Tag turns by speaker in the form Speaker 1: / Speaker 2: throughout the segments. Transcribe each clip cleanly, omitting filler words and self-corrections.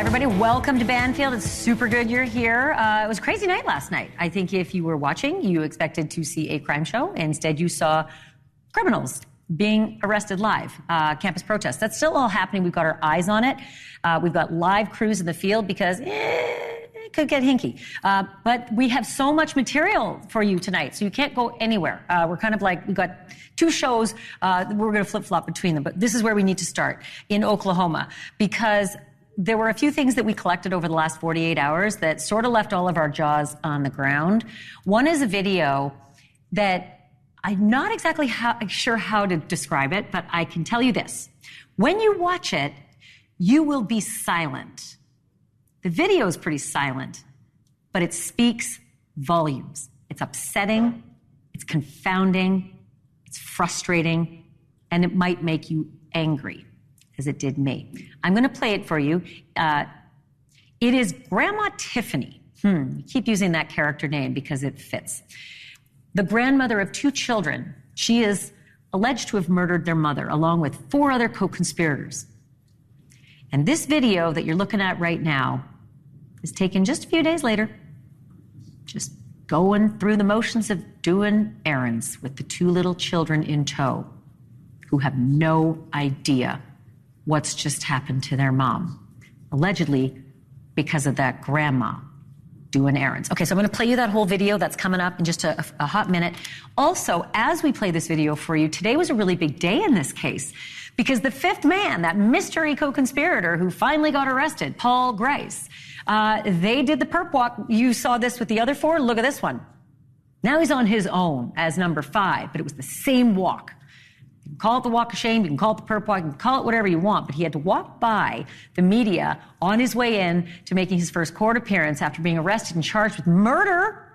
Speaker 1: everybody. Welcome to Banfield. It's super good you're here. It was a crazy night last night. I think if you were watching, you expected to see a crime show. Instead, you saw criminals being arrested live. Campus protests. That's still all happening. We've got our eyes on it. We've got live crews in the field because it could get hinky. But we have so much material for you tonight, so you can't go anywhere. We're kind of like, we've got two shows. We're going to flip-flop between them. But this is where we need to start, in Oklahoma, because there were a few things that we collected over the last 48 hours that sort of left all of our jaws on the ground. One is a video that I'm not exactly sure how to describe it, but I can tell you this. When you watch it, you will be silent. The video is pretty silent, but it speaks volumes. It's upsetting, it's confounding, it's frustrating, and it might make you angry, as it did me. I'm going to play it for you. It is Grandma Tiffany. Keep using that character name because it fits. The grandmother of two children. She is alleged to have murdered their mother, along with 4 other co-conspirators. And this video that you're looking at right now is taken just a few days later, just going through the motions of doing errands with the 2 little children in tow who have no idea what's just happened to their mom, allegedly because of that grandma doing errands. Okay, so I'm going to play you that whole video. That's coming up in just a hot minute. Also, as we play this video for you, today was a really big day in this case because the 5th man, that mystery co-conspirator who finally got arrested, Paul Grice, they did the perp walk. You saw this with the other 4. Look at this one. Now he's on his own as number 5, but it was the same walk. You can call it the walk of shame, you can call it the perp walk, you can call it whatever you want, but he had to walk by the media on his way in to making his first court appearance after being arrested and charged with murder,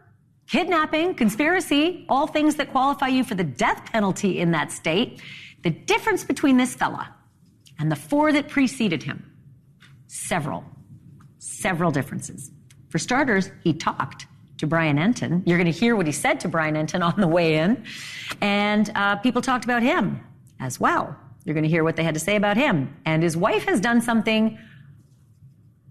Speaker 1: kidnapping, conspiracy, all things that qualify you for the death penalty in that state. The difference between this fella and the 4 that preceded him, several differences. For starters, he talked to Brian Enton. You're going to hear what he said to Brian Enton on the way in. And people talked about him as well. You're going to hear what they had to say about him. And his wife has done something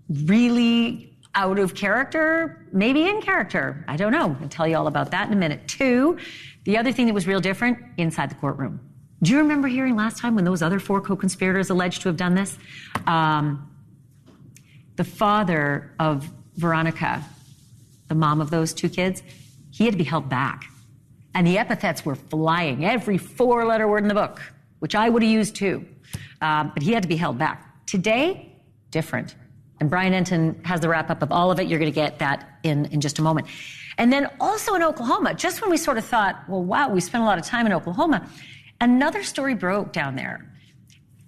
Speaker 1: really out of character, maybe in character. I don't know. I'll tell you all about that in a minute. 2, the other thing that was real different, inside the courtroom. Do you remember hearing last time when those other 4 co-conspirators alleged to have done this? The father of Veronica, the mom of those 2 kids, he had to be held back. And the epithets were flying, every 4-letter word in the book, which I would have used too. But he had to be held back. Today, different. And Brian Enton has the wrap-up of all of it. You're going to get that in just a moment. And then also in Oklahoma, just when we sort of thought, well, wow, we spent a lot of time in Oklahoma, another story broke down there.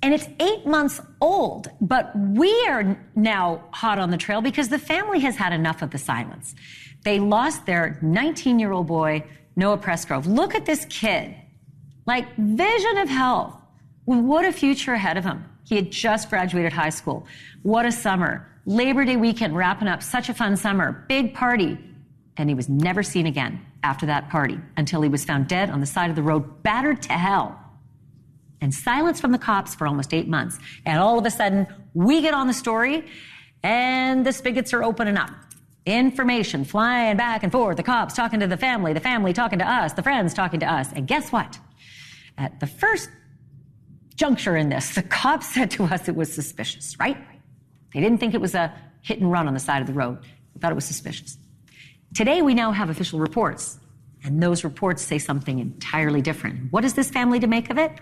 Speaker 1: And it's 8 months old, but we are now hot on the trail because the family has had enough of the silence. They lost their 19-year-old boy, Noah Presgrove. Look at this kid. Like, vision of health. What a future ahead of him. He had just graduated high school. What a summer. Labor Day weekend wrapping up. Such a fun summer. Big party. And he was never seen again after that party until he was found dead on the side of the road, battered to hell. And silence from the cops for almost 8 months. And all of a sudden, we get on the story, and the spigots are opening up. Information flying back and forth. The cops talking to the family talking to us, the friends talking to us. And guess what? At the first juncture in this, the cops said to us it was suspicious, right? They didn't think it was a hit and run on the side of the road. They thought it was suspicious. Today, we now have official reports, and those reports say something entirely different. What is this family to make of it?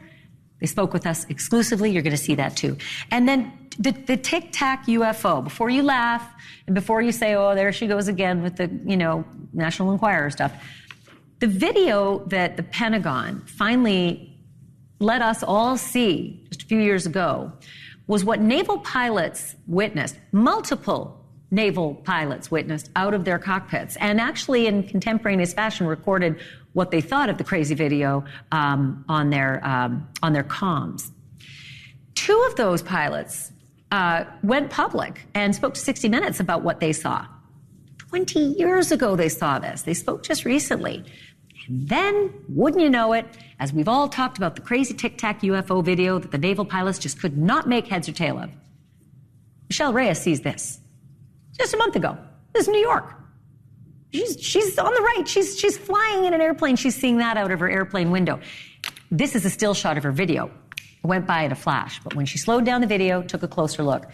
Speaker 1: They spoke with us exclusively. You're going to see that too. And then the tic-tac UFO, before you laugh and before you say, oh, there she goes again with the, National Enquirer stuff. The video that the Pentagon finally let us all see just a few years ago was what naval pilots witnessed, multiple naval pilots witnessed out of their cockpits, and actually in contemporaneous fashion recorded what they thought of the crazy video on their comms. 2 of those pilots went public and spoke to 60 Minutes about what they saw. 20 years ago they saw this. They spoke just recently. And then, wouldn't you know it, as we've all talked about the crazy tic-tac UFO video that the naval pilots just could not make heads or tail of, Michelle Reyes sees this just a month ago. This is New York. She's on the right. She's flying in an airplane. She's seeing that out of her airplane window. This is a still shot of her video. It went by in a flash, but when she slowed down the video, took a closer look,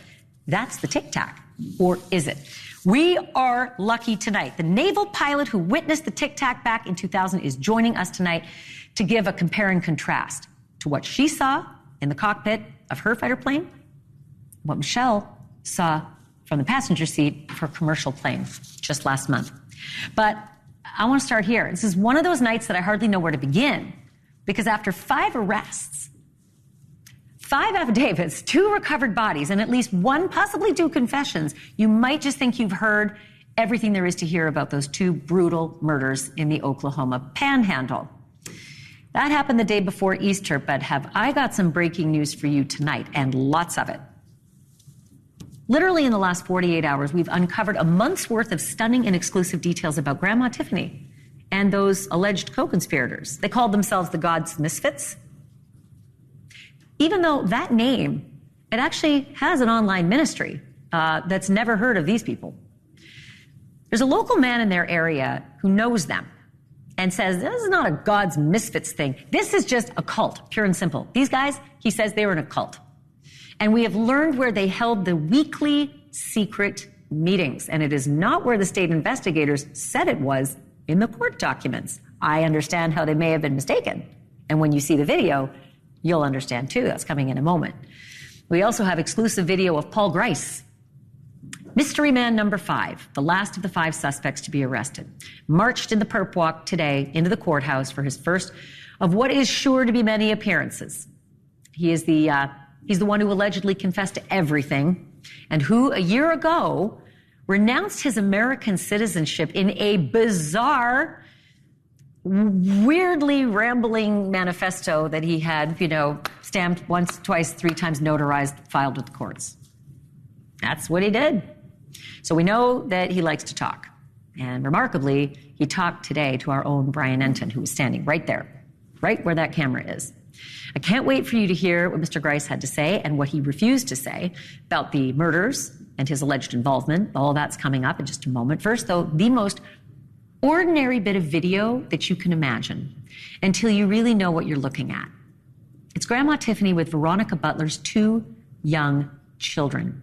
Speaker 1: that's the Tic Tac, or is it? We are lucky tonight. The naval pilot who witnessed the Tic Tac back in 2000 is joining us tonight to give a compare and contrast to what she saw in the cockpit of her fighter plane, what Michelle saw from the passenger seat of her commercial plane just last month. But I want to start here. This is one of those nights that I hardly know where to begin, because after 5 arrests, 5 affidavits, 2 recovered bodies, and at least 1, possibly 2 confessions, you might just think you've heard everything there is to hear about those 2 brutal murders in the Oklahoma Panhandle. That happened the day before Easter, but have I got some breaking news for you tonight, and lots of it. Literally in the last 48 hours, we've uncovered a month's worth of stunning and exclusive details about Grandma Tiffany and those alleged co-conspirators. They called themselves the God's Misfits. Even though that name, it actually has an online ministry that's never heard of these people. There's a local man in their area who knows them and says, this is not a God's Misfits thing. This is just a cult, pure and simple. These guys, he says they were in a cult. And we have learned where they held the weekly secret meetings. And it is not where the state investigators said it was in the court documents. I understand how they may have been mistaken. And when you see the video, you'll understand too. That's coming in a moment. We also have exclusive video of Paul Grice, mystery man number 5, the last of the 5 suspects to be arrested, marched in the perp walk today into the courthouse for his first of what is sure to be many appearances. He's the one who allegedly confessed to everything and who a year ago renounced his American citizenship in a bizarre, weirdly rambling manifesto that he had, stamped once, twice, 3 times notarized, filed with the courts. That's what he did. So we know that he likes to talk. And remarkably, he talked today to our own Brian Enton, who was standing right there, right where that camera is. I can't wait for you to hear what Mr. Grice had to say and what he refused to say about the murders and his alleged involvement. All that's coming up in just a moment. First, though, the most ordinary bit of video that you can imagine until you really know what you're looking at. It's Grandma Tiffany with Veronica Butler's 2 young children.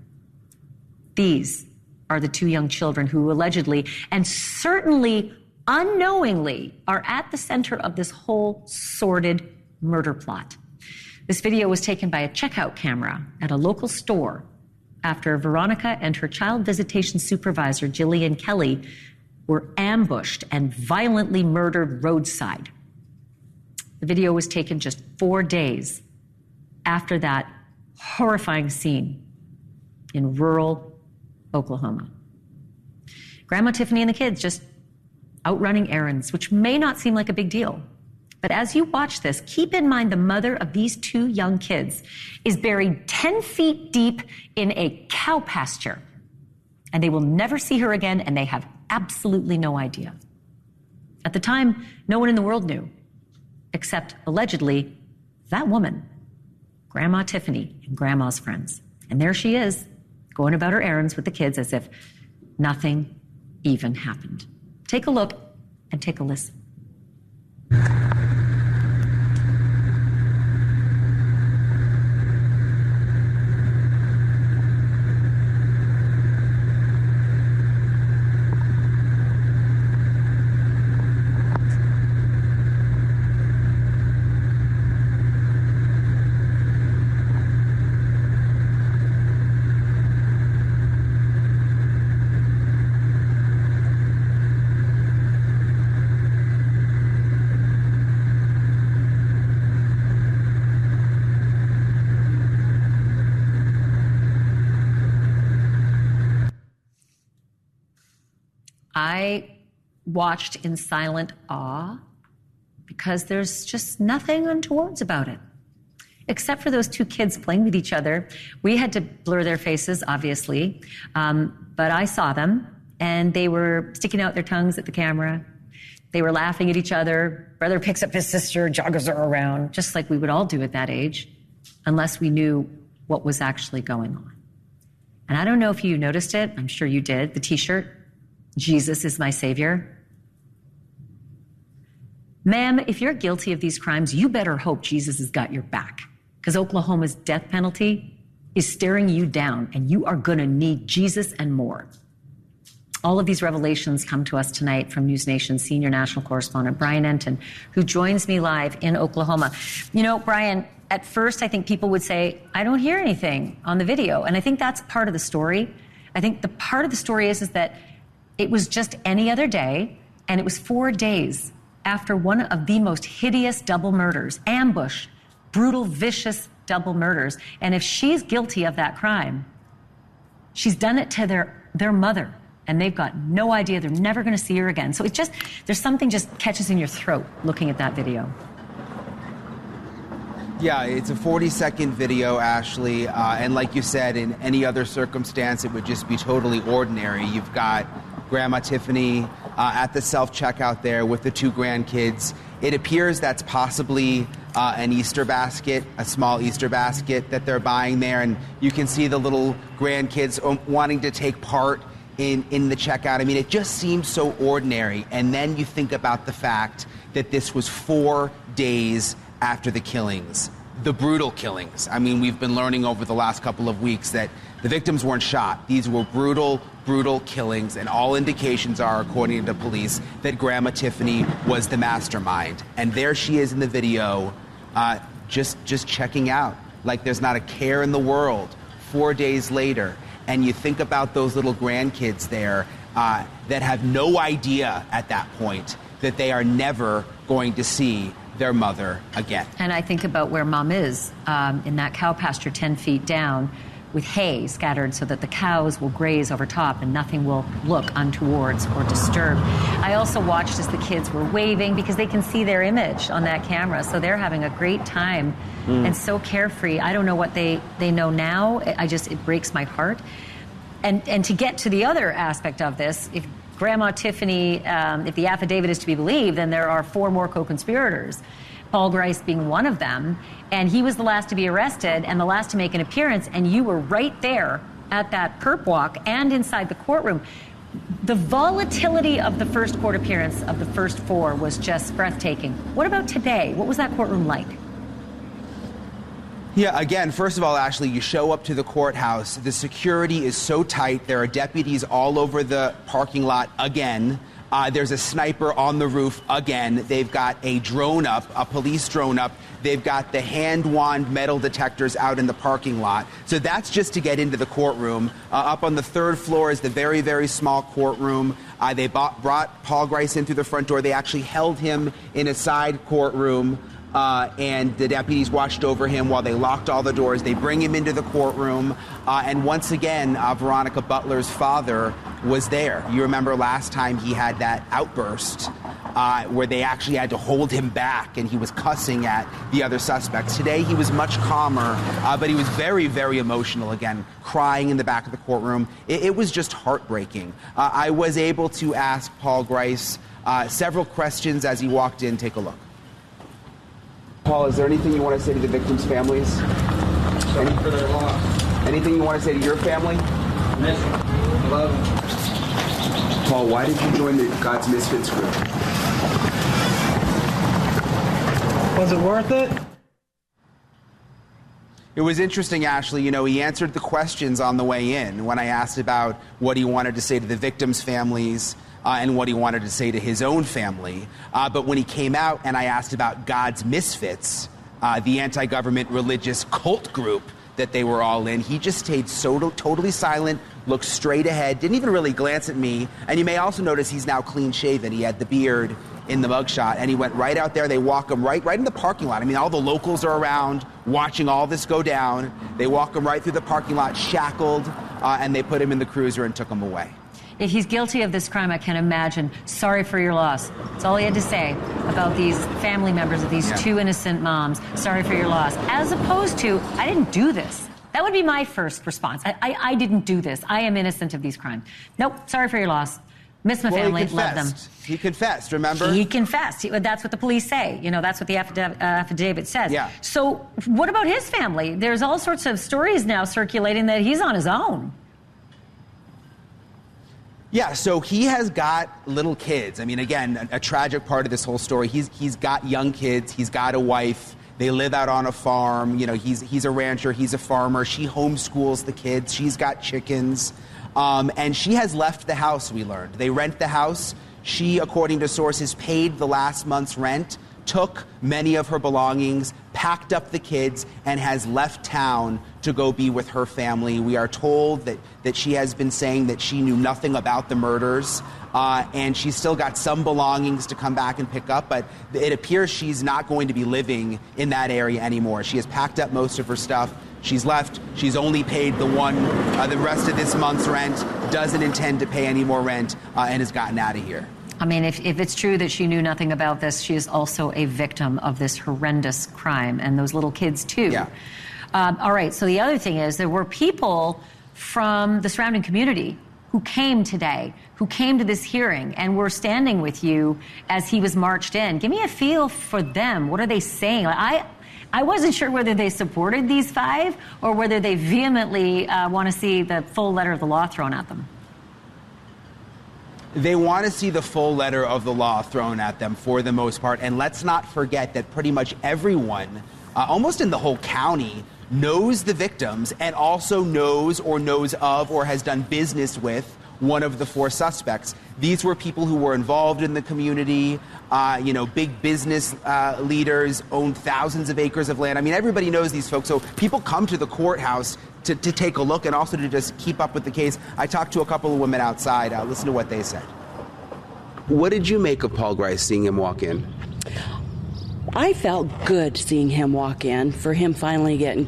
Speaker 1: These are the 2 young children who allegedly and certainly unknowingly are at the center of this whole sordid murder plot. This video was taken by a checkout camera at a local store after Veronica and her child visitation supervisor, Jillian Kelly, were ambushed and violently murdered roadside. The video was taken just 4 days after that horrifying scene in rural Oklahoma. Grandma Tiffany and the kids just out running errands, which may not seem like a big deal. But as you watch this, keep in mind the mother of these 2 young kids is buried 10 feet deep in a cow pasture. And they will never see her again, and they have absolutely no idea. At the time, no one in the world knew, except allegedly that woman, Grandma Tiffany and Grandma's friends. And there she is, going about her errands with the kids as if nothing even happened. Take a look and take a listen. I watched in silent awe because there's just nothing untowards about it. Except for those 2 kids playing with each other. We had to blur their faces, obviously, but I saw them, and they were sticking out their tongues at the camera. They were laughing at each other. Brother picks up his sister, jogs her around, just like we would all do at that age, unless we knew what was actually going on. And I don't know if you noticed it. I'm sure you did. The T-shirt, Jesus is my Savior. Ma'am, if you're guilty of these crimes, you better hope Jesus has got your back, because Oklahoma's death penalty is staring you down, and you are going to need Jesus and more. All of these revelations come to us tonight from NewsNation senior national correspondent Brian Enton, who joins me live in Oklahoma. You know, Brian, at first I think people would say, I don't hear anything on the video. And I think that's part of the story. I think the part of the story is that it was just any other day, and it was 4 days after one of the most hideous double murders, ambush, brutal, vicious double murders. And if she's guilty of that crime, she's done it to their mother, and they've got no idea. They're never going to see her again. So it just, there's something just catches in your throat looking at that video.
Speaker 2: Yeah, it's a 40-second video, Ashleigh, and like you said, in any other circumstance, it would just be totally ordinary. You've got Grandma Tiffany at the self-checkout there with the 2 grandkids. It appears that's possibly an Easter basket, a small Easter basket that they're buying there, and you can see the little grandkids wanting to take part in the checkout. I mean, it just seems so ordinary, and then you think about the fact that this was 4 days after the killings, the brutal killings. I mean, we've been learning over the last couple of weeks that the victims weren't shot. These were brutal, brutal killings, and all indications are, according to police, that Grandma Tiffany was the mastermind. And there she is in the video, just checking out, like there's not a care in the world. 4 days later, and you think about those little grandkids there that have no idea at that point that they are never going to see their mother again.
Speaker 1: And I think about where Mom is in that cow pasture 10 feet down, with hay scattered so that the cows will graze over top and nothing will look untowards or disturbed. I also watched as the kids were waving because they can see their image on that camera, so they're having a great time and so carefree. I don't know what they know now. It breaks my heart. And to get to the other aspect of this, if Grandma Tiffany, if the affidavit is to be believed, then there are 4 more co-conspirators, Paul Grice being one of them, and he was the last to be arrested and the last to make an appearance, and you were right there at that perp walk and inside the courtroom. The volatility of the first court appearance of the first 4 was just breathtaking. What about today? What was that courtroom like?
Speaker 2: Yeah, again, first of all, Ashleigh, you show up to the courthouse. The security is so tight. There are deputies all over the parking lot again. There's a sniper on the roof again. They've got a drone up, a police drone up. They've got the hand wand metal detectors out in the parking lot. So that's just to get into the courtroom. Up on the 3rd floor is the very, very small courtroom. They brought Paul Grice in through the front door. They actually held him in a side courtroom. And the deputies watched over him while they locked all the doors. They bring him into the courtroom. And once again, Veronica Butler's father was there. You remember last time he had that outburst where they actually had to hold him back and he was cussing at the other suspects. Today he was much calmer, but he was very, very emotional again, crying in the back of the courtroom. It was just heartbreaking. I was able to ask Paul Grice several questions as he walked in. Take a look. Paul, is there anything you want to say to the victims' families?
Speaker 3: Sorry for their loss.
Speaker 2: Anything you want to say to your family?
Speaker 3: Miss them. Love them.
Speaker 2: Paul, why did you join the God's Misfits group?
Speaker 3: Was it worth it?
Speaker 2: It was interesting, Ashleigh. You know, he answered the questions on the way in when I asked about what he wanted to say to the victims' families and what he wanted to say to his own family. But when he came out and I asked about God's Misfits, the anti-government religious cult group that they were all in, he just stayed so totally silent, looked straight ahead, didn't even really glance at me. And you may also notice he's now clean-shaven. He had the beard in the mugshot, and he went right out there. They walk him right in the parking lot. I mean, all the locals are around watching all this go down. They walk him right through the parking lot, shackled, and they put him in the cruiser and took him away.
Speaker 1: If he's guilty of this crime, I can imagine. Sorry for your loss. That's all he had to say about these family members of these 2 innocent moms. Sorry for your loss. As opposed to, I didn't do this. That would be my first response. I didn't do this. I am innocent of these crimes. Nope, sorry for your loss. Miss my family, love them.
Speaker 2: He confessed, remember?
Speaker 1: He confessed. That's what the police say. You know, that's what the affidavit says.
Speaker 2: Yeah.
Speaker 1: So what about his family? There's all sorts of stories now circulating that he's on his own.
Speaker 2: Yeah, so he has got little kids. I mean, again, a tragic part of this whole story. He's got young kids. He's got a wife. They live out on a farm. You know, he's a rancher. He's a farmer. She homeschools the kids. She's got chickens. And she has left the house, we learned. They rent the house. She, according to sources, paid the last month's rent, took many of her belongings, packed up the kids, and has left town to go be with her family. We are told that she has been saying that she knew nothing about the murders, and she's still got some belongings to come back and pick up, but it appears she's not going to be living in that area anymore. She has packed up most of her stuff. She's left. She's only paid the rest of this month's rent, doesn't intend to pay any more rent, and has gotten out of here.
Speaker 1: I mean, if it's true that she knew nothing about this, she is also a victim of this horrendous crime, and those little kids, too.
Speaker 2: Yeah.
Speaker 1: All right, so the other thing is there were people from the surrounding community who came today, who came to this hearing, and were standing with you as he was marched in. Give me a feel for them. What are they saying? I wasn't sure whether they supported these five or whether they vehemently want to see the full letter of the law thrown at them.
Speaker 2: They want to see the full letter of the law thrown at them for the most part. And let's not forget that pretty much everyone, almost in the whole county, knows the victims and also knows of or has done business with one of the four suspects. These were people who were involved in the community, big business leaders, owned thousands of acres of land. I mean, everybody knows these folks. So people come to the courthouse to take a look and also to just keep up with the case. I talked to a couple of women outside. Listen to what they said. What did you make of Paul Grice, seeing him walk in?
Speaker 4: I felt good seeing him walk in, for him finally getting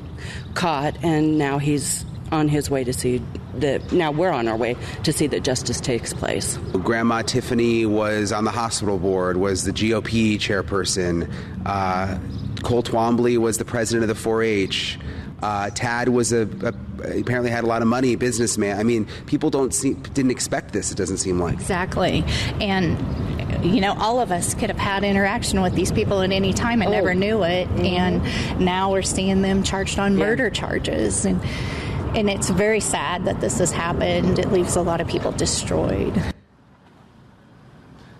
Speaker 4: caught, and now he's on his way to see now we're on our way to see that justice takes place.
Speaker 2: Grandma Tiffany was on the hospital board, was the GOP chairperson. Cole Twombly was the president of the 4-H. Tad was apparently had a lot of money, businessman. I mean, people didn't expect this, it doesn't seem like.
Speaker 5: Exactly. And, all of us could have had interaction with these people at any time and never knew it. Mm-hmm. And now we're seeing them charged on murder charges. And it's very sad that this has happened. It leaves a lot of people destroyed.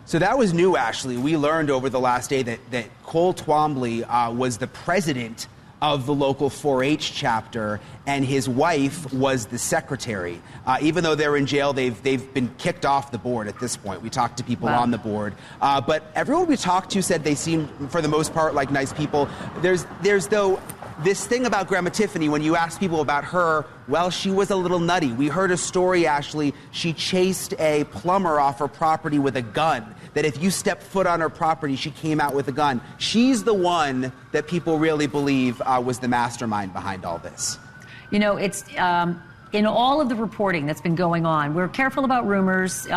Speaker 2: So that was new, Ashleigh. We learned over the last day that Cole Twombly was the president of the local 4-H chapter, and his wife was the secretary. Even though they're in jail, they've been kicked off the board at this point. We talked to people on the board. But everyone we talked to said they seemed, for the most part, like nice people. There's though, this thing about Grandma Tiffany, when you ask people about her, well, she was a little nutty. We heard a story, Ashleigh. She chased a plumber off her property with a gun. That if you step foot on her property, she came out with a gun. She's the one that people really believe was the mastermind behind all this.
Speaker 1: It's in all of the reporting that's been going on, we're careful about rumors.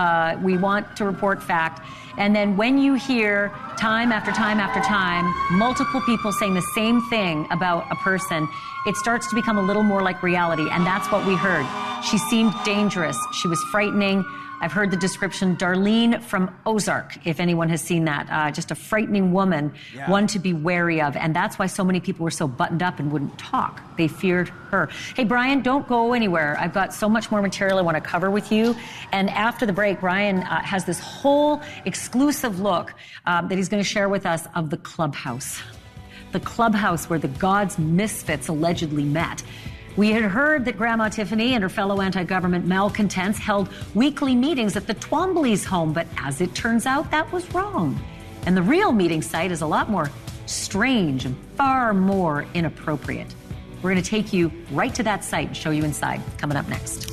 Speaker 1: We want to report fact. And then when you hear time after time after time, multiple people saying the same thing about a person, it starts to become a little more like reality. And that's what we heard. She seemed dangerous. She was frightening. I've heard the description, Darlene from Ozark, if anyone has seen that. Just a frightening woman, one to be wary of. And that's why so many people were so buttoned up and wouldn't talk. They feared her. Hey, Brian, don't go anywhere. I've got so much more material I want to cover with you. And after the break, Brian has this whole exclusive look that he's going to share with us of the clubhouse. The clubhouse where the gods' misfits allegedly met. We had heard that Grandma Tiffany and her fellow anti-government malcontents held weekly meetings at the Twomblys' home, but as it turns out, that was wrong. And the real meeting site is a lot more strange and far more inappropriate. We're going to take you right to that site and show you inside. Coming up next.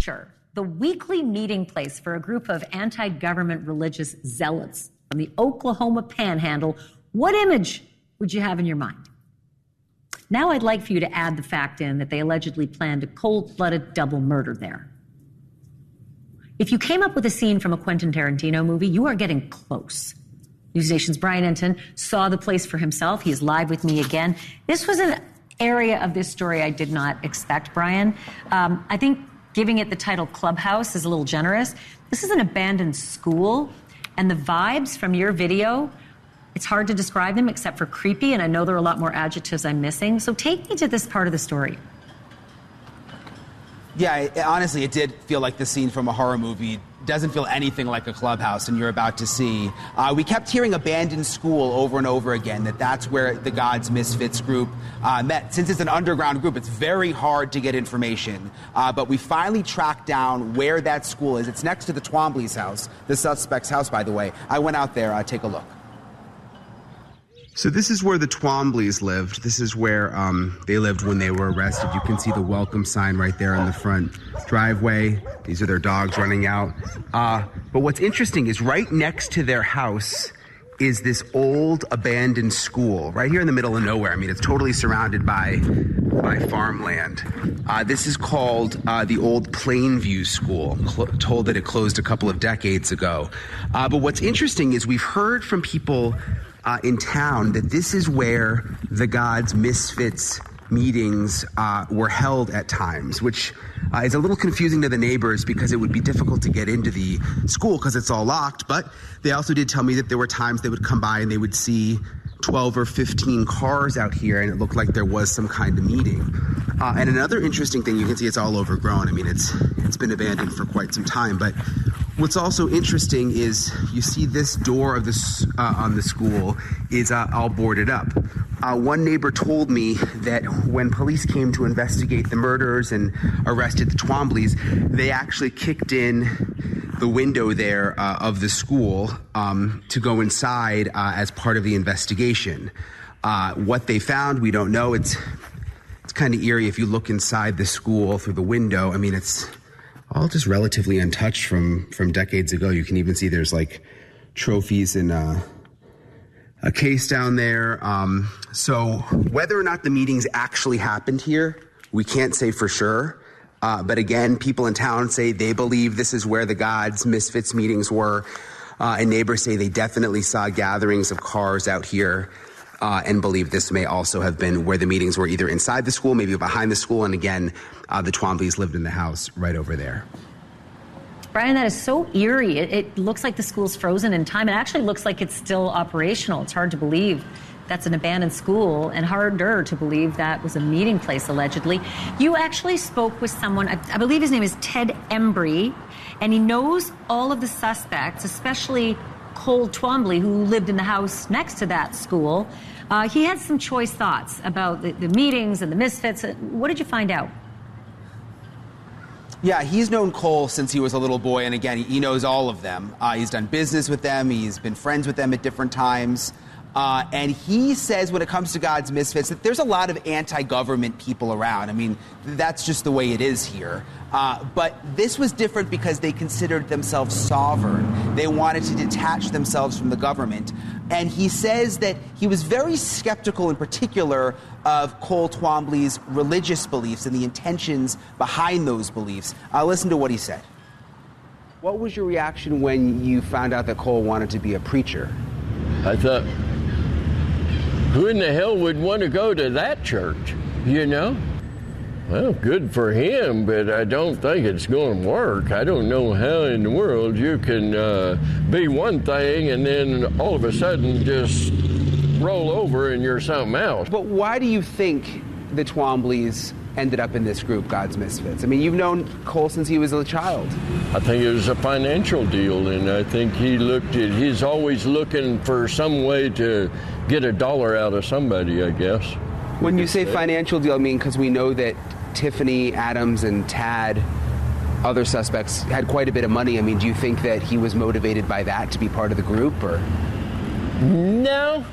Speaker 1: Sure. The weekly meeting place for a group of anti-government religious zealots from the Oklahoma Panhandle. What image would you have in your mind? Now I'd like for you to add the fact in that they allegedly planned a cold-blooded double murder there. If you came up with a scene from a Quentin Tarantino movie, you are getting close. NewsNation's Brian Enton saw the place for himself. He is live with me again. This was an area of this story I did not expect, Brian. I think giving it the title Clubhouse is a little generous. This is an abandoned school, and the vibes from your video It's hard to describe them except for creepy, and I know there are a lot more adjectives I'm missing. So take me to this part of the story.
Speaker 2: Yeah, honestly, it did feel like the scene from a horror movie. Doesn't feel anything like a clubhouse, and you're about to see. We kept hearing abandoned school over and over again, that's where the God's Misfits group met. Since it's an underground group, it's very hard to get information. But we finally tracked down where that school is. It's next to the Twombly's house, the suspect's house, by the way. I went out there, take a look. So this is where the Twombleys lived. This is where they lived when they were arrested. You can see the welcome sign right there in the front driveway. These are their dogs running out. But what's interesting is right next to their house is this old abandoned school right here in the middle of nowhere. I mean, it's totally surrounded by farmland. This is called the old Plainview School. Told that it closed a couple of decades ago. But what's interesting is we've heard from people in town that this is where the God's Misfits meetings were held at times, which is a little confusing to the neighbors because it would be difficult to get into the school because it's all locked. But they also did tell me that there were times they would come by and they would see 12 or 15 cars out here, and it looked like there was some kind of meeting. And another interesting thing, you can see it's all overgrown. I mean, it's been abandoned for quite some time. But what's also interesting is you see this door of this on the school is all boarded up. One neighbor told me that when police came to investigate the murders and arrested the Twombleys, they actually kicked in the window there of the school to go inside as part of the investigation. What they found, we don't know. It's kind of eerie if you look inside the school through the window. I mean, it's all just relatively untouched from decades ago. You can even see there's like trophies in a case down there. So whether or not the meetings actually happened here, we can't say for sure. But again, people in town say they believe this is where the God's Misfits meetings were. And neighbors say they definitely saw gatherings of cars out here and believe this may also have been where the meetings were, either inside the school, maybe behind the school. And again, the Twombleys lived in the house right over there.
Speaker 1: Brian, that is so eerie. It looks like the school's frozen in time. It actually looks like it's still operational. It's hard to believe that's an abandoned school, and harder to believe that was a meeting place, allegedly. You actually spoke with someone, I believe his name is Ted Embry, and he knows all of the suspects, especially Cole Twombly, who lived in the house next to that school. He had some choice thoughts about the meetings and the Misfits. What did you find out?
Speaker 2: Yeah, he's known Cole since he was a little boy, and again, he knows all of them. He's done business with them. He's been friends with them at different times. And he says when it comes to God's Misfits that there's a lot of anti-government people around. I mean, that's just the way it is here. But this was different because they considered themselves sovereign. They wanted to detach themselves from the government. And he says that he was very skeptical in particular of Cole Twombly's religious beliefs and the intentions behind those beliefs. Listen to what he said. What was your reaction when you found out that Cole wanted to be a preacher?
Speaker 6: I thought, who in the hell would want to go to that church, you know? Well, good for him, but I don't think it's going to work. I don't know how in the world you can be one thing and then all of a sudden just roll over and you're something else.
Speaker 2: But why do you think the Twombleys ended up in this group, God's Misfits? I mean, you've known Cole since he was a child.
Speaker 6: I think it was a financial deal, and I think he's always looking for some way to get a dollar out of somebody, I guess.
Speaker 2: When you say financial deal, I mean, because we know that Tiffany, Adams, and Tad, other suspects, had quite a bit of money. I mean, do you think that he was motivated by that to be part of the group, or?
Speaker 6: No,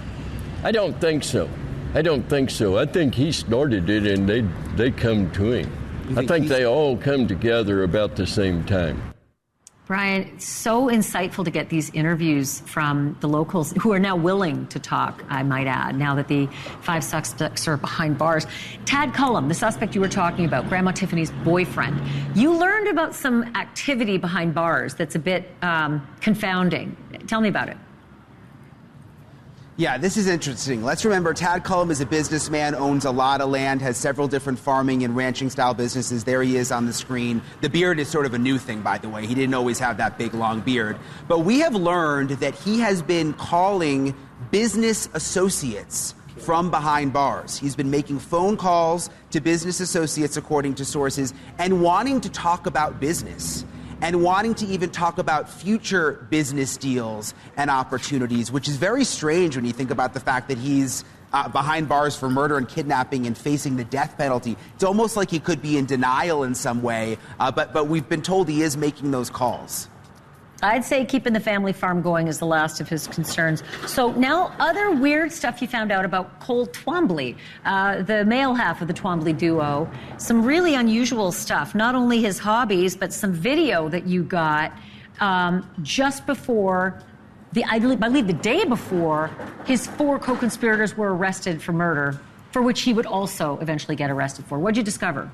Speaker 6: I don't think so. I don't think so. I think he started it and they come to him. I think they all come together about the same time.
Speaker 1: Brian, it's so insightful to get these interviews from the locals who are now willing to talk, I might add, now that the 5 suspects are behind bars. Tad Cullum, the suspect you were talking about, Grandma Tiffany's boyfriend. You learned about some activity behind bars that's a bit confounding. Tell me about it.
Speaker 2: Yeah, this is interesting. Let's remember, Tad Cullum is a businessman, owns a lot of land, has several different farming and ranching-style businesses. There he is on the screen. The beard is sort of a new thing, by the way. He didn't always have that big, long beard. But we have learned that he has been calling business associates from behind bars. He's been making phone calls to business associates, according to sources, and wanting to talk about business and wanting to even talk about future business deals and opportunities, which is very strange when you think about the fact that he's behind bars for murder and kidnapping and facing the death penalty. It's almost like he could be in denial in some way, but we've been told he is making those calls.
Speaker 1: I'd say keeping the family farm going is the last of his concerns. So now other weird stuff you found out about Cole Twombly, the male half of the Twombly duo. Some really unusual stuff, not only his hobbies, but some video that you got just before, I believe the day before, his 4 co-conspirators were arrested for murder, for which he would also eventually get arrested for. What'd you discover?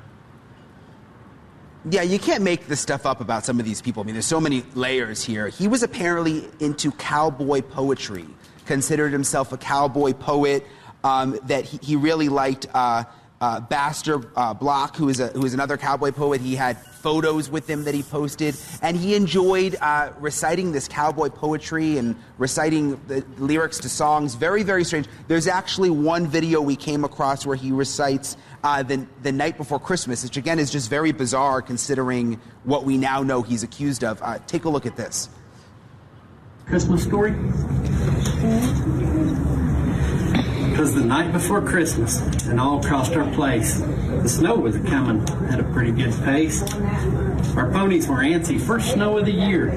Speaker 2: Yeah, you can't make this stuff up about some of these people. I mean, there's so many layers here. He was apparently into cowboy poetry, considered himself a cowboy poet, that he really liked Baxter Block, who is another cowboy poet. He had photos with him that he posted, and he enjoyed reciting this cowboy poetry and reciting the lyrics to songs. Very, very strange. There's actually one video we came across where he recites the night before Christmas, which again is just very bizarre considering what we now know he's accused of. Take a look at this.
Speaker 7: Christmas story? Because the night before Christmas, and all across our place, the snow was coming at a pretty good pace. Our ponies were antsy, first snow of the year.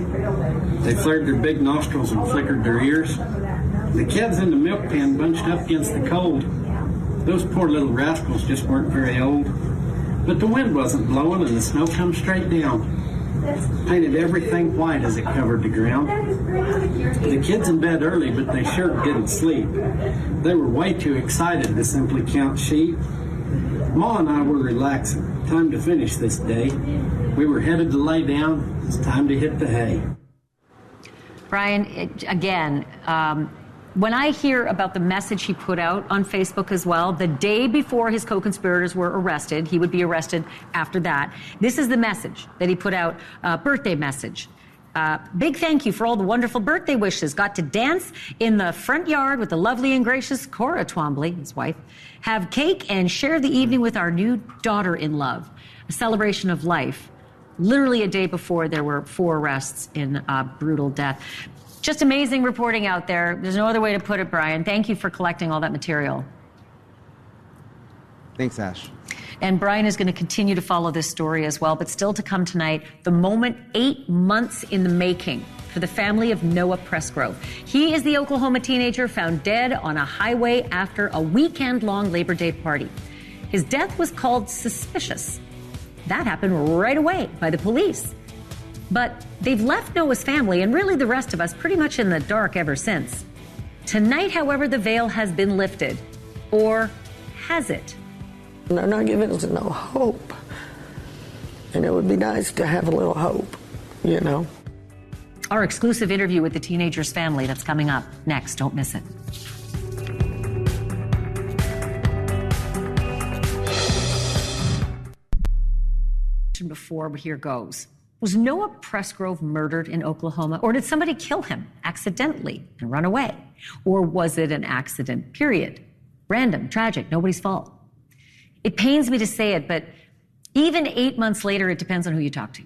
Speaker 7: They flared their big nostrils and flickered their ears. The kids in the milk pen bunched up against the cold. Those poor little rascals just weren't very old. But the wind wasn't blowing and the snow come straight down. Painted everything white as it covered the ground. The kids in bed early, but they sure didn't sleep. They were way too excited to simply count sheep. Ma and I were relaxing. Time to finish this day. We were headed to lay down. It's time to hit the hay.
Speaker 1: Brian, again, when I hear about the message he put out on Facebook as well, the day before his co-conspirators were arrested, he would be arrested after that. This is the message that he put out, birthday message. Big thank you for all the wonderful birthday wishes. Got to dance in the front yard with the lovely and gracious Cora Twombly, his wife. Have cake and share the evening with our new daughter-in-law. A celebration of life. Literally a day before there were 4 arrests in brutal death. Just amazing reporting out there. There's no other way to put it, Brian. Thank you for collecting all that material.
Speaker 2: Thanks, Ash.
Speaker 1: And Brian is going to continue to follow this story as well, but still to come tonight, the moment 8 months in the making for the family of Noah Presgrove. He is the Oklahoma teenager found dead on a highway after a weekend-long Labor Day party. His death was called suspicious. That happened right away by the police. But they've left Noah's family and really the rest of us pretty much in the dark ever since. Tonight, however, the veil has been lifted. Or has it?
Speaker 8: They're not giving us no hope. And it would be nice to have a little hope, you know.
Speaker 1: Our exclusive interview with the teenager's family, that's coming up next. Don't miss it. Before, but here goes. Was Noah Presgrove murdered in Oklahoma, or did somebody kill him accidentally and run away? Or was it an accident, period? Random, tragic, nobody's fault. It pains me to say it, but even 8 months later, it depends on who you talk to.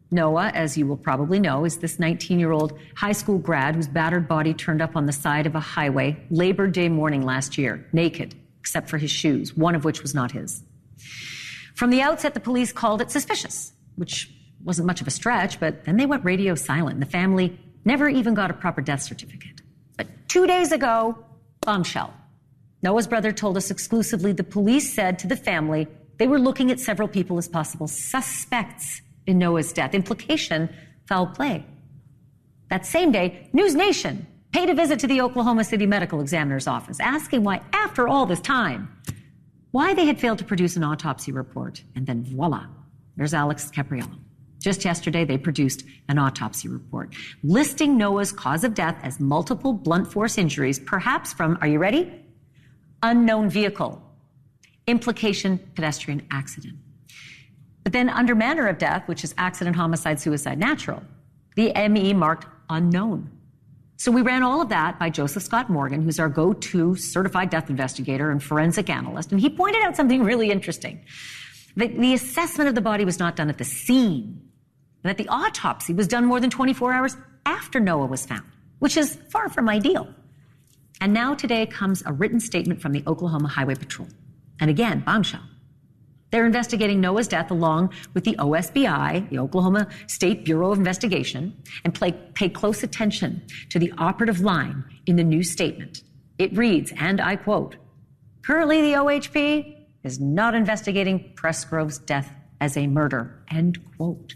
Speaker 1: Noah, as you will probably know, is this 19-year-old high school grad whose battered body turned up on the side of a highway Labor Day morning last year, naked, except for his shoes, one of which was not his. From the outset, the police called it suspicious, which wasn't much of a stretch, but then they went radio silent. The family never even got a proper death certificate. But 2 days ago, bombshell. Noah's brother told us exclusively the police said to the family they were looking at several people as possible suspects in Noah's death. Implication, foul play. That same day, NewsNation paid a visit to the Oklahoma City Medical Examiner's office, asking why, after all this time, why they had failed to produce an autopsy report. And then voila, there's Alex Capriello. Just yesterday, they produced an autopsy report listing Noah's cause of death as multiple blunt force injuries, perhaps from, are you ready? Unknown vehicle. Implication, pedestrian accident. But then under manner of death, which is accident, homicide, suicide, natural, the ME marked unknown. So we ran all of that by Joseph Scott Morgan, who's our go-to certified death investigator and forensic analyst. And he pointed out something really interesting. The assessment of the body was not done at the scene, and that the autopsy was done more than 24 hours after Noah was found, which is far from ideal. And now today comes a written statement from the Oklahoma Highway Patrol. And again, bombshell. They're investigating Noah's death along with the OSBI, the Oklahoma State Bureau of Investigation, and pay close attention to the operative line in the new statement. It reads, and I quote, "Currently the OHP is not investigating Presgrove's death as a murder," end quote.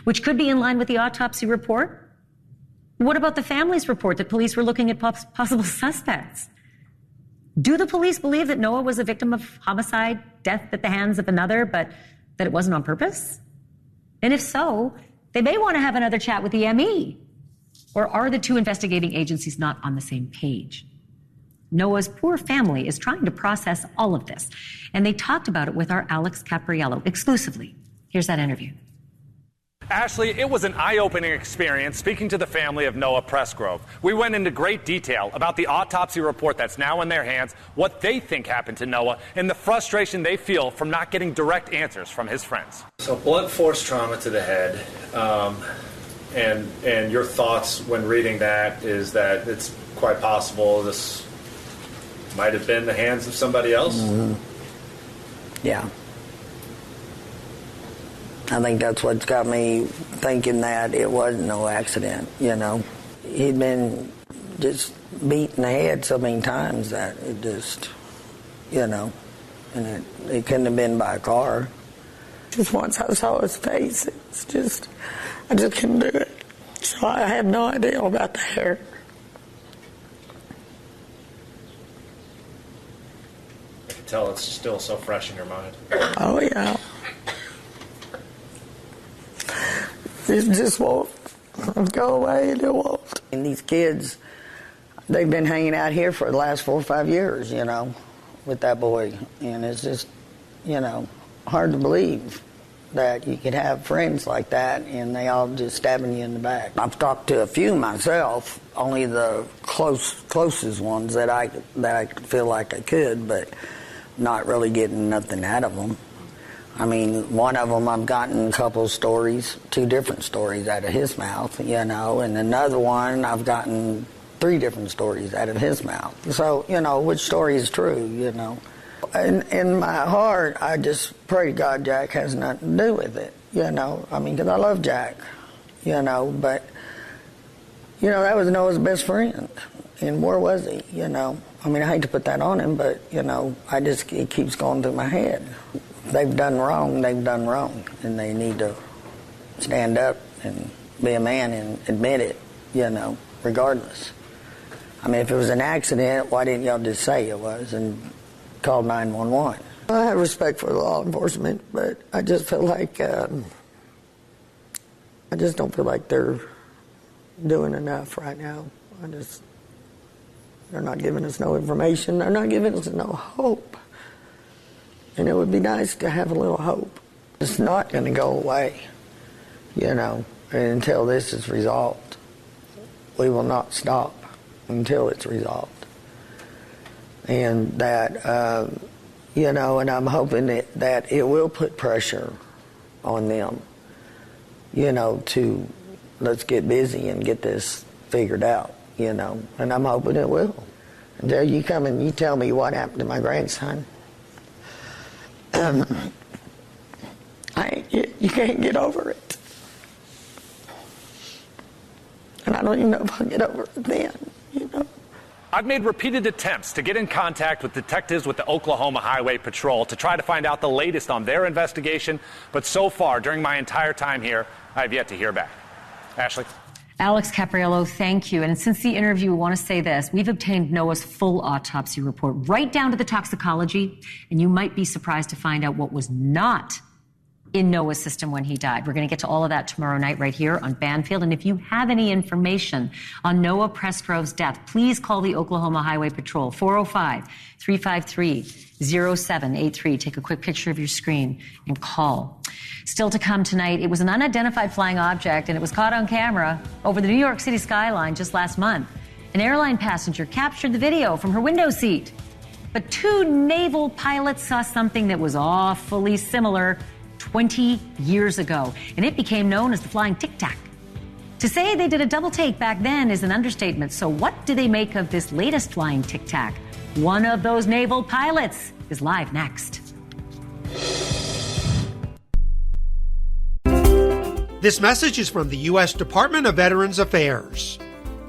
Speaker 1: Which could be in line with the autopsy report. What about the family's report that police were looking at possible suspects? Do the police believe that Noah was a victim of homicide, death at the hands of another, but that it wasn't on purpose? And if so, they may want to have another chat with the ME. Or are the two investigating agencies not on the same page? Noah's poor family is trying to process all of this, and they talked about it with our Alex Capriello exclusively. Here's that interview.
Speaker 9: Ashleigh, it was an eye-opening experience speaking to the family of Noah Presgrove. We went into great detail about the autopsy report that's now in their hands, what they think happened to Noah, and the frustration they feel from not getting direct answers from his friends.
Speaker 10: So blunt force trauma to the head, and your thoughts when reading that is that it's quite possible this might have been the hands of somebody else?
Speaker 8: Mm-hmm. Yeah. I think that's what's got me thinking that it wasn't no accident, you know. He'd been just beat in the head so many times that it just, you know, and it couldn't have been by a car. Just once I saw his face, it's just, I just couldn't do it. So I had no idea about the hair.
Speaker 10: I can tell it's still so fresh in your mind.
Speaker 8: Oh, yeah. It just won't go away, and it won't. And these kids, they've been hanging out here for the last 4 or 5 years, you know, with that boy. And it's just, you know, hard to believe that you could have friends like that and they all just stabbing you in the back. I've talked to a few myself, only the closest ones that I feel like I could, but not really getting nothing out of them. I mean, one of them I've gotten a couple stories, 2 different stories out of his mouth, you know, and another one I've gotten 3 different stories out of his mouth. So, you know, which story is true, you know. And in my heart, I just pray to God Jack has nothing to do with it, you know. I mean, because I love Jack, you know, but, you know, that was Noah's best friend. And where was he, you know? I mean, I hate to put that on him, but, you know, it keeps going through my head. They've done wrong, and they need to stand up and be a man and admit it, you know, regardless. I mean, if it was an accident, why didn't y'all just say it was and call 911? I have respect for the law enforcement, but I just feel like, I just don't feel like they're doing enough right now. They're not giving us no information. They're not giving us no hope. And it would be nice to have a little hope. It's not going to go away, you know, until this is resolved. We will not stop until it's resolved. And that, you know, and I'm hoping that it will put pressure on them, you know, to let's get busy and get this figured out, you know. And I'm hoping it will. Until you come and you tell me what happened to my grandson. You can't get over it. And I don't even know if I'll get over it then, you know.
Speaker 9: I've made repeated attempts to get in contact with detectives with the Oklahoma Highway Patrol to try to find out the latest on their investigation, but so far, during my entire time here, I have yet to hear back. Ashleigh?
Speaker 1: Alex Capriello, thank you. And since the interview, we want to say this. We've obtained Noah's full autopsy report, right down to the toxicology, and you might be surprised to find out what was not in Noah's system when he died. We're going to get to all of that tomorrow night right here on Banfield. And if you have any information on Noah Presgrove's death, please call the Oklahoma Highway Patrol, 405-353-0783. Take a quick picture of your screen and call. Still to come tonight, it was an unidentified flying object, and it was caught on camera over the New York City skyline just last month. An airline passenger captured the video from her window seat. But 2 naval pilots saw something that was awfully similar 20 years ago, and it became known as the Flying Tic Tac. To say they did a double take back then is an understatement, so what do they make of this latest Flying Tic Tac? One of those naval pilots is live next.
Speaker 11: This message is from the U.S. Department of Veterans Affairs.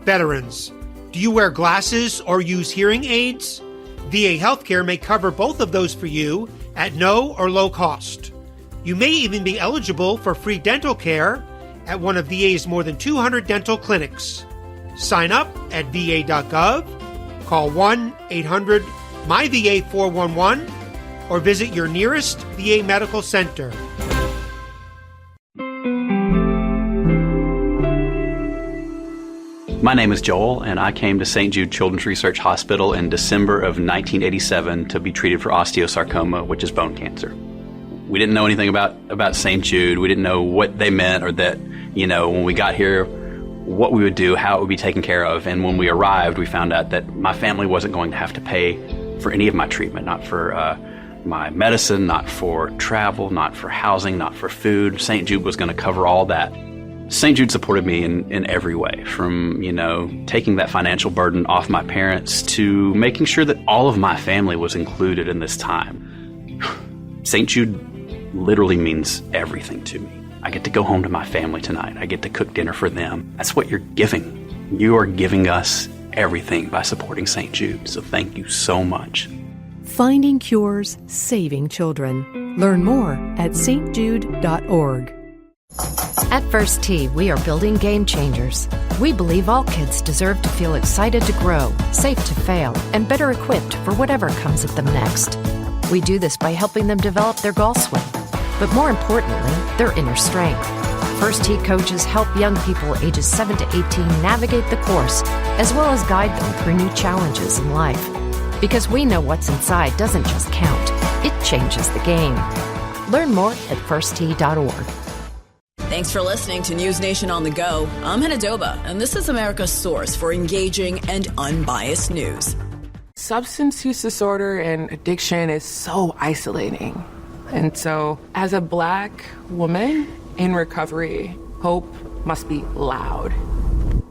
Speaker 11: Veterans, do you wear glasses or use hearing aids? VA Healthcare may cover both of those for you at no or low cost. You may even be eligible for free dental care at one of VA's more than 200 dental clinics. Sign up at va.gov, call 1-800-MyVA411, or visit your nearest VA medical center.
Speaker 12: My name is Joel, and I came to St. Jude Children's Research Hospital in December of 1987 to be treated for osteosarcoma, which is bone cancer. We didn't know anything about St. Jude. We didn't know what they meant, or that, when we got here, what we would do, how it would be taken care of. And when we arrived, we found out that my family wasn't going to have to pay for any of my treatment, not for my medicine, not for travel, not for housing, not for food. St. Jude was going to cover all that. St. Jude supported me in every way, from, taking that financial burden off my parents to making sure that all of my family was included in this time. St. Jude literally means everything to me. I get to go home to my family tonight. I get to cook dinner for them. That's what you're giving. You are giving us everything by supporting St. Jude, so thank you so much.
Speaker 13: Finding cures, saving children. Learn more at stjude.org.
Speaker 14: At First Tee, we are building game changers. We believe all kids deserve to feel excited to grow, safe to fail, and better equipped for whatever comes at them next. We do this by helping them develop their golf swing, but more importantly, their inner strength. First Tee coaches help young people ages 7 to 18 navigate the course, as well as guide them through new challenges in life. Because we know what's inside doesn't just count, it changes the game. Learn more at firsttee.org.
Speaker 15: Thanks for listening to NewsNation on the Go. I'm Hannah Doba, and this is America's source for engaging and unbiased news.
Speaker 16: Substance use disorder and addiction is so isolating. And so, as a Black woman in recovery, hope must be loud.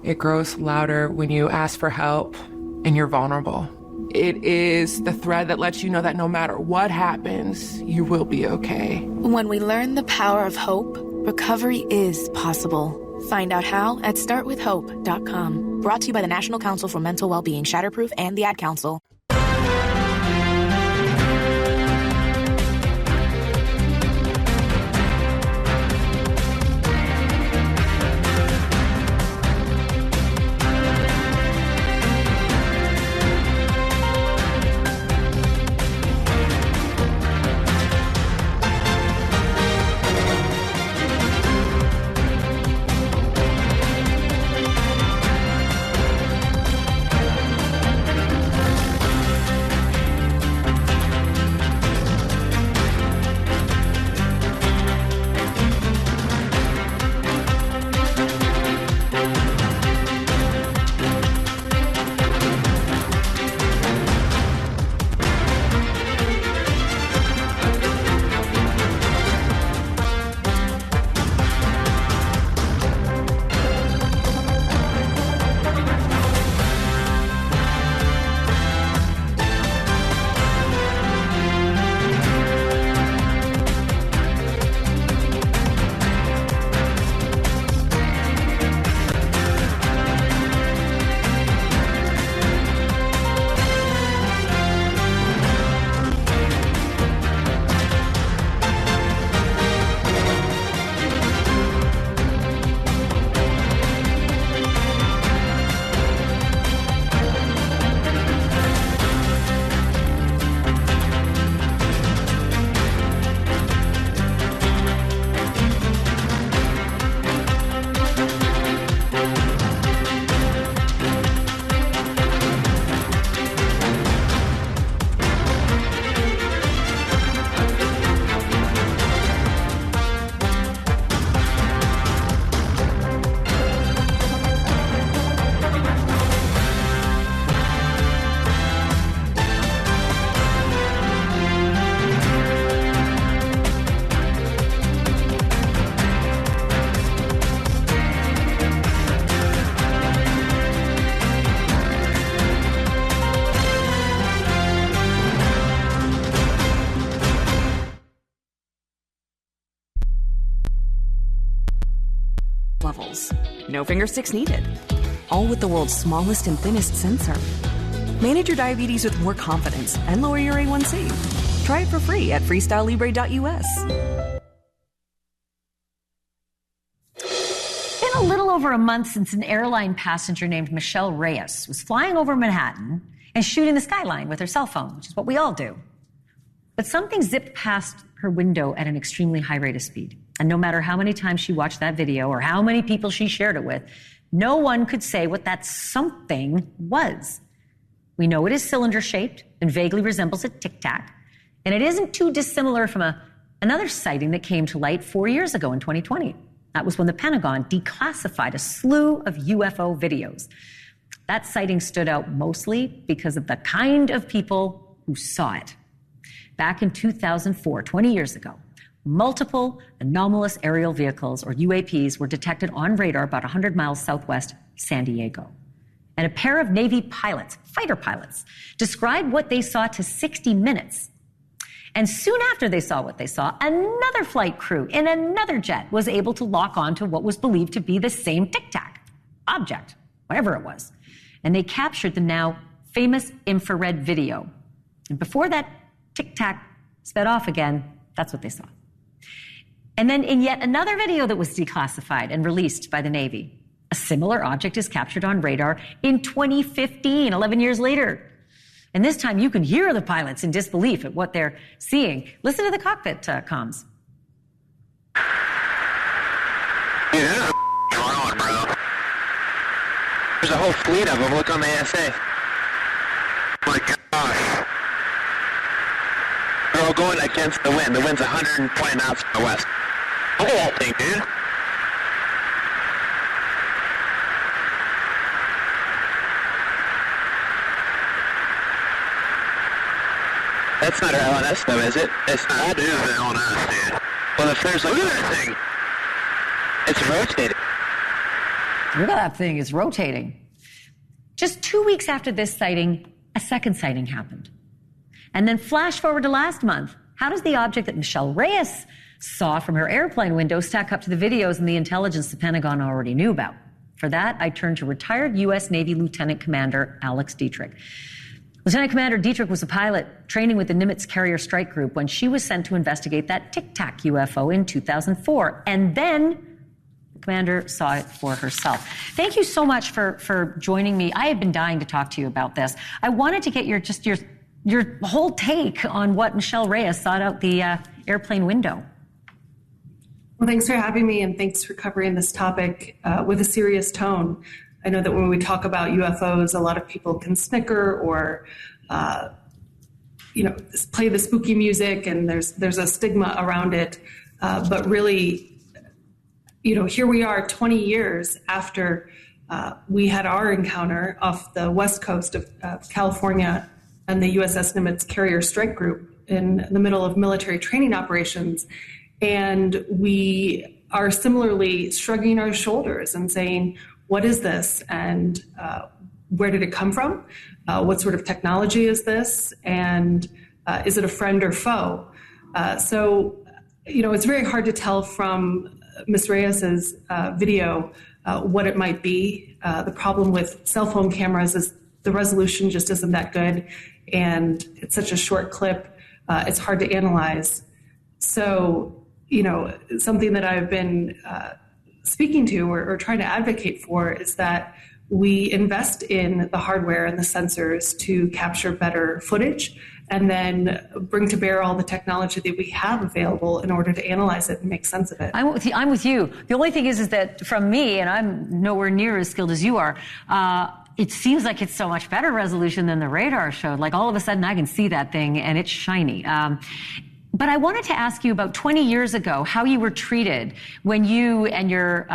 Speaker 16: It grows louder when you ask for help and you're vulnerable. It is the thread that lets you know that no matter what happens, you will be okay.
Speaker 17: When we learn the power of hope, recovery is possible. Find out how at startwithhope.com. Brought to you by the National Council for Mental Wellbeing, Shatterproof, and the Ad Council.
Speaker 18: levels. No finger sticks needed. All with the world's smallest and thinnest sensor. Manage your diabetes with more confidence and lower your A1C. Try it for free at freestylelibre.us.
Speaker 1: A little over a month since an airline passenger named Michelle Reyes was flying over Manhattan and shooting the skyline with her cell phone, which is what we all do. But something zipped past her window at an extremely high rate of speed. And no matter how many times she watched that video or how many people she shared it with, no one could say what that something was. We know it is cylinder-shaped and vaguely resembles a Tic Tac. And it isn't too dissimilar from another sighting that came to light 4 years ago in 2020. That was when the Pentagon declassified a slew of UFO videos. That sighting stood out mostly because of the kind of people who saw it. Back in 2004, 20 years ago, multiple anomalous aerial vehicles, or UAPs, were detected on radar about 100 miles southwest San Diego. And a pair of Navy pilots, fighter pilots, described what they saw to 60 Minutes. And soon after they saw what they saw, another flight crew in another jet was able to lock on to what was believed to be the same Tic Tac object, whatever it was. And they captured the now famous infrared video. And before that Tic Tac sped off again, that's what they saw. And then in yet another video that was declassified and released by the Navy, a similar object is captured on radar in 2015, 11 years later. And this time you can hear the pilots in disbelief at what they're seeing. Listen to the cockpit comms.
Speaker 19: Dude, there's going on, bro. There's a whole fleet of them. Look on the ASA. My gosh. They're all going against the wind. The wind's 120 knots from the west. Look at that thing, dude. That's not our LNS though, is it? It's not. That is the LNS, dude. Well, if there's like... Look at that thing. It's rotating.
Speaker 1: Look at that thing. It's rotating. Just 2 weeks after this sighting, a second sighting happened. And then flash forward to last month. How does the object that Michelle Reyes saw from her airplane window stack up to the videos and the intelligence the Pentagon already knew about? For that, I turned to retired U.S. Navy Lieutenant Commander Alex Dietrich. Lieutenant Commander Dietrich was a pilot training with the Nimitz Carrier Strike Group when she was sent to investigate that Tic Tac UFO in 2004. And then the commander saw it for herself. Thank you so much for joining me. I have been dying to talk to you about this. I wanted to get your whole take on what Michelle Reyes saw out the airplane window.
Speaker 20: Well, thanks for having me, and thanks for covering this topic with a serious tone. I know that when we talk about UFOs, a lot of people can snicker or, play the spooky music, and there's a stigma around it. But really, here we are 20 years after we had our encounter off the west coast of California and the USS Nimitz Carrier Strike Group in the middle of military training operations. And we are similarly shrugging our shoulders and saying, what is this? And where did it come from? What sort of technology is this? And is it a friend or foe? So it's very hard to tell from Ms. Reyes's video what it might be. The problem with cell phone cameras is the resolution just isn't that good. And it's such a short clip, it's hard to analyze. So, something that I've been speaking to or trying to advocate for is that we invest in the hardware and the sensors to capture better footage and then bring to bear all the technology that we have available in order to analyze it and make sense of it.
Speaker 1: I'm with you. The only thing is that from me, and I'm nowhere near as skilled as you are, it seems like it's so much better resolution than the radar showed. Like all of a sudden I can see that thing and it's shiny. But I wanted to ask you about 20 years ago, how you were treated when you and your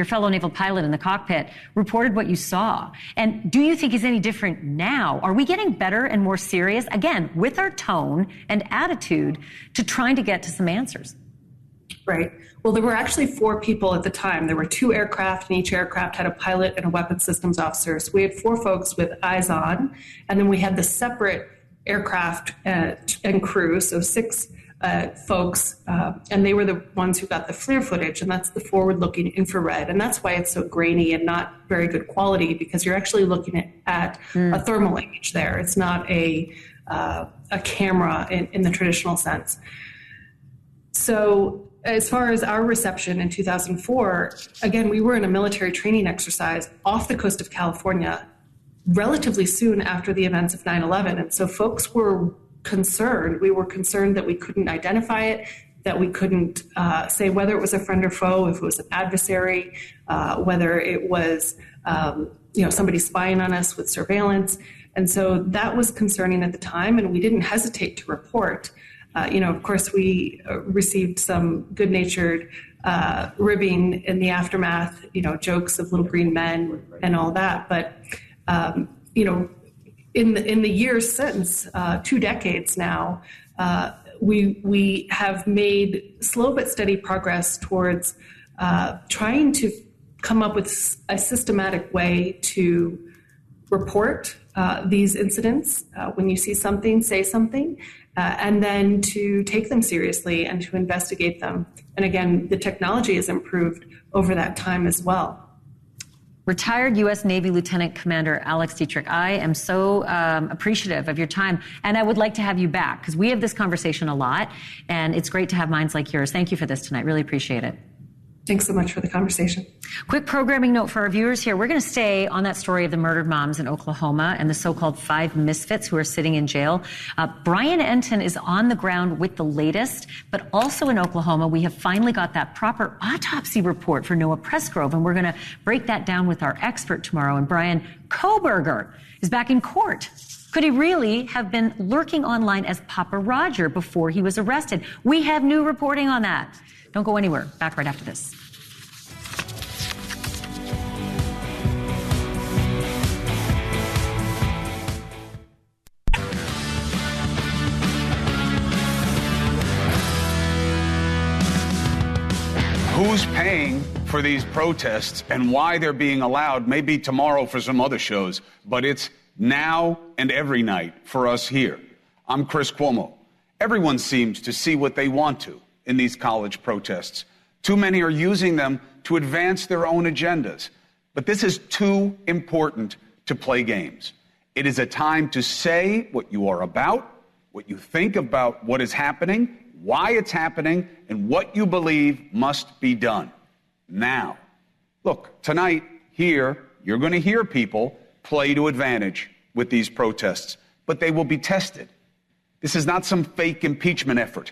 Speaker 1: fellow naval pilot in the cockpit reported what you saw. And do you think it's any different now? Are we getting better and more serious, again, with our tone and attitude to trying to get to some answers?
Speaker 20: Right. Well, there were actually 4 people at the time. There were 2 aircraft, and each aircraft had a pilot and a weapons systems officer. So we had 4 folks with eyes on, and then we had the separate aircraft and crew, so 6 folks, and they were the ones who got the FLIR footage, and that's the forward-looking infrared, and that's why it's so grainy and not very good quality, because you're actually looking at a thermal image there. It's not a camera in the traditional sense. So as far as our reception in 2004, again, we were in a military training exercise off the coast of California relatively soon after the events of 9/11. And so folks were concerned. We were concerned that we couldn't identify it, that we couldn't say whether it was a friend or foe, if it was an adversary, whether it was somebody spying on us with surveillance. And so that was concerning at the time, and we didn't hesitate to report. Of course, we received some good-natured ribbing in the aftermath, jokes of little green men and all that. But, in the years since, 2 decades now, we have made slow but steady progress towards trying to come up with a systematic way to report these incidents. When you see something, say something. And then to take them seriously and to investigate them. And again, the technology has improved over that time as well.
Speaker 1: Retired U.S. Navy Lieutenant Commander Alex Dietrich, I am so appreciative of your time, and I would like to have you back because we have this conversation a lot, and it's great to have minds like yours. Thank you for this tonight. Really appreciate it.
Speaker 20: Thanks so much for the conversation.
Speaker 1: Quick programming note for our viewers here. We're going to stay on that story of the murdered moms in Oklahoma and the so-called 5 misfits who are sitting in jail. Brian Enton is on the ground with the latest, but also in Oklahoma, we have finally got that proper autopsy report for Noah Presgrove, and we're going to break that down with our expert tomorrow. And Brian Kohberger is back in court. Could he really have been lurking online as Papa Roger before he was arrested? We have new reporting on that. Don't go anywhere. Back right after this.
Speaker 21: Who's paying for these protests and why they're being allowed may be tomorrow for some other shows, but it's now and every night for us here. I'm Chris Cuomo. Everyone seems to see what they want to in these college protests. Too many are using them to advance their own agendas. But this is too important to play games. It is a time to say what you are about, what you think about what is happening, why it's happening, and what you believe must be done now. Look, tonight, here, you're going to hear people play to advantage with these protests, but they will be tested. This is not some fake impeachment effort.